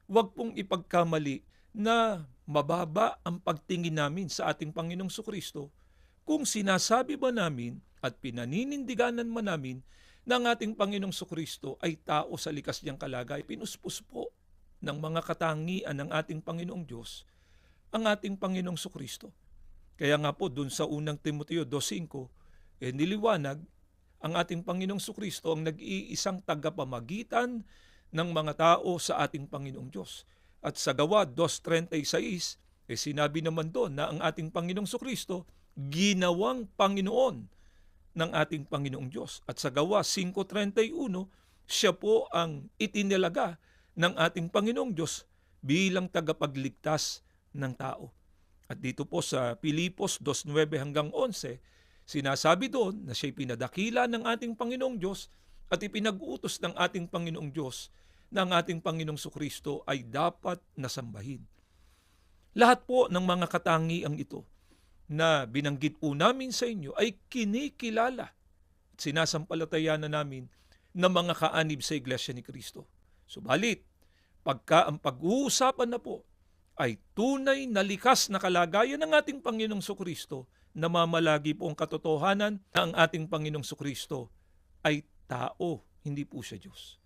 Huwag pong ipagkamali na mababa ang pagtingin namin sa ating Panginoong Kristo kung sinasabi ba namin at pinaninindiganan man namin na ang ating Panginoong Kristo ay tao sa likas niyang kalagay. Pinuspos po ng mga katangian ng ating Panginoong Diyos ang ating Panginoong Kristo. Kaya nga po dun sa unang Timoteo 2:5, niliwanag ang ating Panginoong Kristo ang nag-iisang tagapamagitan ng mga tao sa ating Panginoong Diyos. At sa Gawa 2:36, sinabi naman doon na ang ating Panginoong Kristo ginawang Panginoon ng ating Panginoong Diyos. At sa Gawa 5:31, siya po ang itinalaga ng ating Panginoong Diyos bilang tagapagligtas ng tao. At dito po sa Pilipos 2:9 hanggang 11, sinasabi doon na siya'y pinadakila ng ating Panginoong Diyos at ipinag-utos ng ating Panginoong Diyos na ang ating Panginoong Kristo ay dapat nasambahin. Lahat po ng mga katangiang ito na binanggit po namin sa inyo ay kinikilala at sinasampalatayanan namin ng mga kaanib sa Iglesia ni Kristo. Subalit, pagka ang pag-uusapan na po ay tunay na likas na kalagayan ng ating Panginoong Kristo, namamalagi po ang katotohanan na ang ating Panginoong Kristo ay tao, hindi po siya Diyos.